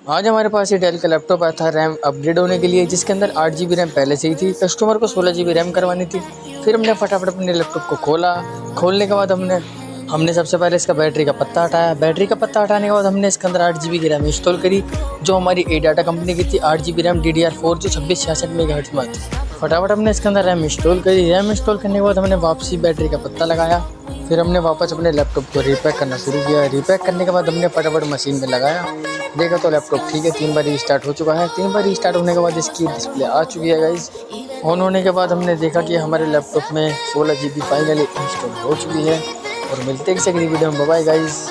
आज हमारे पास ये डेल का लैपटॉप आया था रैम अपग्रेड होने के लिए, जिसके अंदर 8 GB रैम पहले से ही थी। कस्टमर को 16 GB रैम करवानी थी। फिर हमने फटाफट अपने लैपटॉप को खोला। खोलने के बाद हमने सबसे पहले इसका बैटरी का पत्ता हटाया। बैटरी का पत्ता हटाने के बाद हमने इसके अंदर 8 GB की रैम इंस्टॉल करी, जो हमारी एडाटा कंपनी की थी। 8 GB रैम DDR4 जो 2666 मेगाहर्ट्ज़ में थी। फटाफट हमने इसके अंदर रैम इंस्टॉल करी। रैम इंस्टॉल करने के बाद हमने वापसी बैटरी का पत्ता लगाया। फिर हमने वापस अपने लैपटॉप को रीपैक करना शुरू किया। रीपैक करने के बाद हमने फटाफट मशीन में लगाया। देखा तो लैपटॉप ठीक है, 3 बार रीस्टार्ट हो चुका है। 3 बार रीस्टार्ट होने के बाद इसकी डिस्प्ले आ चुकी है गाइस। ऑन होने के बाद हमने देखा कि हमारे लैपटॉप में 16 GB फाइनली इंस्टॉल हो चुकी है। और मिलते हैं किसी अगली वीडियो में। Bye bye guys.